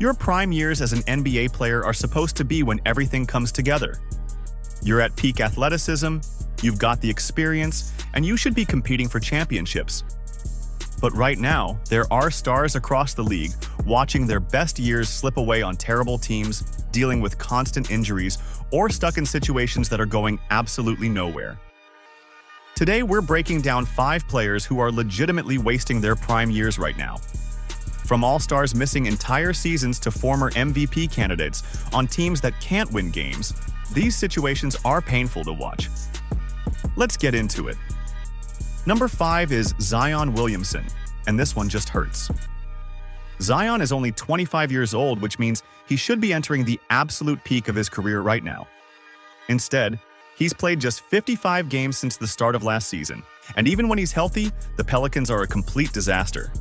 Your prime years as an NBA player are supposed to be when everything comes together. You're at peak athleticism, you've got the experience, and you should be competing for championships. But right now, there are stars across the league watching their best years slip away on terrible teams, dealing with constant injuries, or stuck in situations that are going absolutely nowhere. Today, we're breaking down 5 players who are legitimately wasting their prime years right now. From all-stars missing entire seasons to former MVP candidates on teams that can't win games, these situations are painful to watch. Let's get into it. Number 5 is Zion Williamson, and this one just hurts. Zion is only 25 years old, which means he should be entering the absolute peak of his career right now. Instead, he's played just 55 games since the start of last season, and even when he's healthy, the Pelicans are a complete disaster.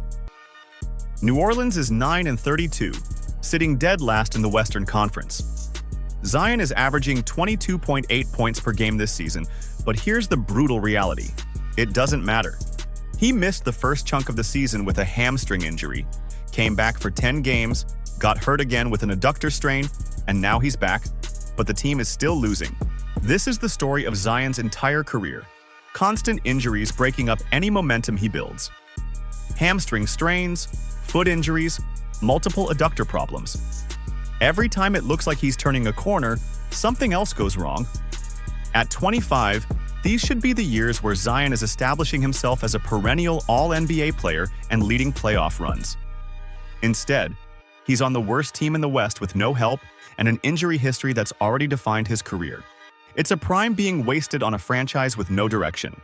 New Orleans is 9-32, sitting dead last in the Western Conference. Zion is averaging 22.8 points per game this season, but here's the brutal reality. It doesn't matter. He missed the first chunk of the season with a hamstring injury, came back for 10 games, got hurt again with an adductor strain, and now he's back, but the team is still losing. This is the story of Zion's entire career. Constant injuries breaking up any momentum he builds. Hamstring strains, foot injuries, multiple adductor problems. Every time it looks like he's turning a corner, something else goes wrong. At 25, these should be the years where Zion is establishing himself as a perennial All-NBA player and leading playoff runs. Instead, he's on the worst team in the West with no help and an injury history that's already defined his career. It's a prime being wasted on a franchise with no direction.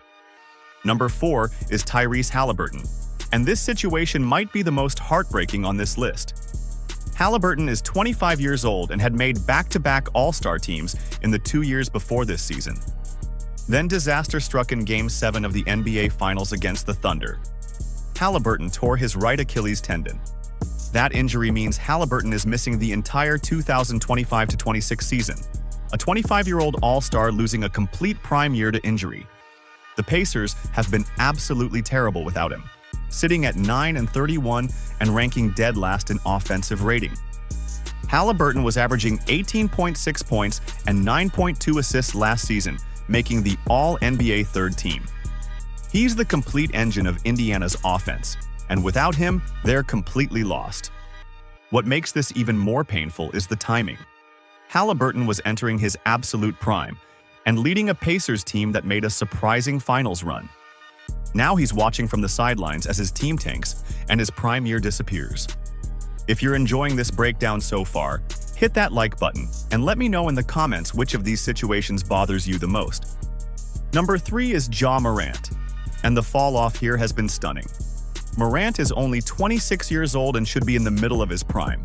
Number 4 is Tyrese Haliburton, and this situation might be the most heartbreaking on this list. Haliburton is 25 years old and had made back-to-back All-Star teams in the 2 years before this season. Then disaster struck in Game 7 of the NBA Finals against the Thunder. Haliburton tore his right Achilles tendon. That injury means Haliburton is missing the entire 2025-26 season, a 25-year-old All-Star losing a complete prime year to injury. The Pacers have been absolutely terrible without him, sitting at 9-31 and ranking dead last in offensive rating. Haliburton was averaging 18.6 points and 9.2 assists last season, making the All-NBA third team. He's the complete engine of Indiana's offense, and without him, they're completely lost. What makes this even more painful is the timing. Haliburton was entering his absolute prime and leading a Pacers team that made a surprising finals run. Now he's watching from the sidelines as his team tanks and his prime year disappears. If you're enjoying this breakdown so far, hit that like button and let me know in the comments which of these situations bothers you the most. Number 3 is Ja Morant, and the fall off here has been stunning. Morant is only 26 years old and should be in the middle of his prime,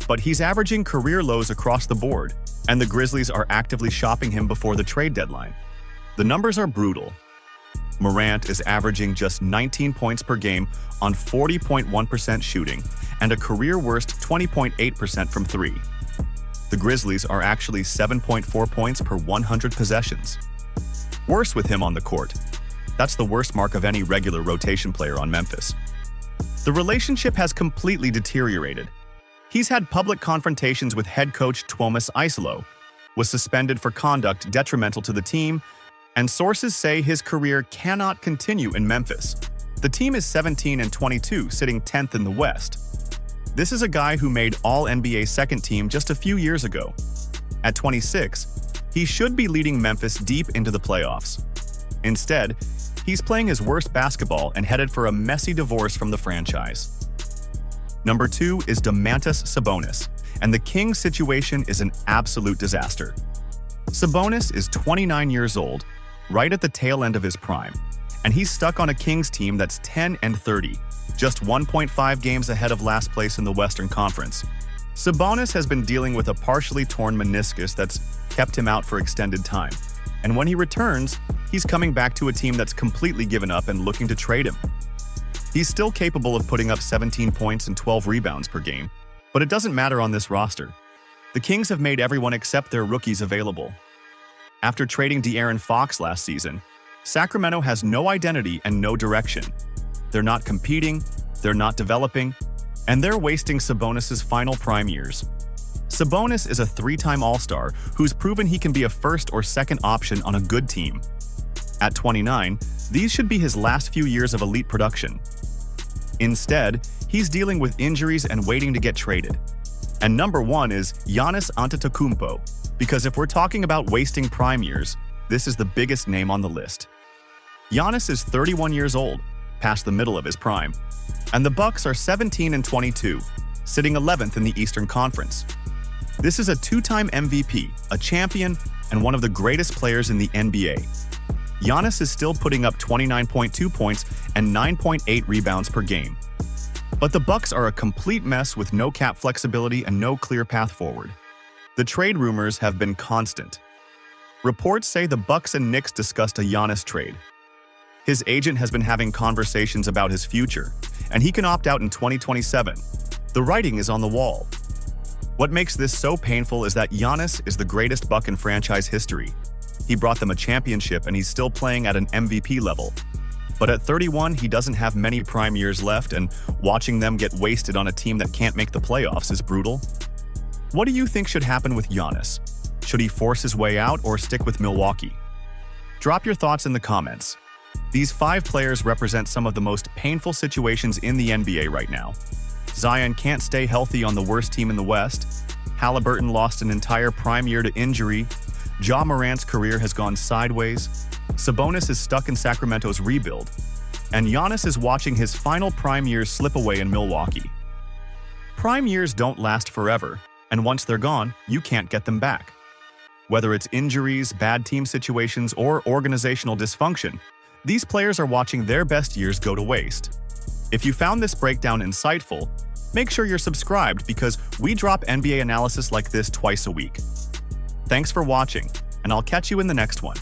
but he's averaging career lows across the board, and the Grizzlies are actively shopping him before the trade deadline. The numbers are brutal. Morant is averaging just 19 points per game on 40.1% shooting and a career-worst 20.8% from 3. The Grizzlies are actually 7.4 points per 100 possessions. Worse with him on the court. That's the worst mark of any regular rotation player on Memphis. The relationship has completely deteriorated. He's had public confrontations with head coach Domantas Isolo, was suspended for conduct detrimental to the team, and sources say his career cannot continue in Memphis. The team is 17-22, sitting 10th in the West. This is a guy who made All-NBA second team just a few years ago. At 26, he should be leading Memphis deep into the playoffs. Instead, he's playing his worst basketball and headed for a messy divorce from the franchise. Number 2 is Domantas Sabonis, and the Kings' situation is an absolute disaster. Sabonis is 29 years old, right at the tail end of his prime, and he's stuck on a Kings team that's 10-30, just 1.5 games ahead of last place in the Western Conference. Sabonis has been dealing with a partially torn meniscus that's kept him out for extended time, and when he returns, he's coming back to a team that's completely given up and looking to trade him. He's still capable of putting up 17 points and 12 rebounds per game, but it doesn't matter on this roster. The Kings have made everyone except their rookies available. After trading De'Aaron Fox last season, Sacramento has no identity and no direction. They're not competing, they're not developing, And they're wasting Sabonis' final prime years. Sabonis is a three-time All-Star who's proven he can be a first or second option on a good team. At 29, these should be his last few years of elite production. Instead, he's dealing with injuries and waiting to get traded. And number one is Giannis Antetokounmpo, because if we're talking about wasting prime years, this is the biggest name on the list. Giannis is 31 years old, past the middle of his prime, and the Bucks are 17-22, sitting 11th in the Eastern Conference. This is a two-time MVP, a champion, and one of the greatest players in the NBA. Giannis is still putting up 29.2 points and 9.8 rebounds per game. But the Bucks are a complete mess with no cap flexibility and no clear path forward. The trade rumors have been constant. Reports say the Bucks and Knicks discussed a Giannis trade. His agent has been having conversations about his future, and he can opt out in 2027. The writing is on the wall. What makes this so painful is that Giannis is the greatest Buck in franchise history. He brought them a championship and he's still playing at an MVP level. But at 31, he doesn't have many prime years left, and watching them get wasted on a team that can't make the playoffs is brutal. What do you think should happen with Giannis? Should he force his way out or stick with Milwaukee? Drop your thoughts in the comments. These 5 players represent some of the most painful situations in the NBA right now. Zion can't stay healthy on the worst team in the West. Haliburton lost an entire prime year to injury. Ja Morant's career has gone sideways. Sabonis is stuck in Sacramento's rebuild. And Giannis is watching his final prime years slip away in Milwaukee. Prime years don't last forever, and once they're gone, you can't get them back. Whether it's injuries, bad team situations, or organizational dysfunction, these players are watching their best years go to waste. If you found this breakdown insightful, make sure you're subscribed because we drop NBA analysis like this twice a week. Thanks for watching, and I'll catch you in the next one.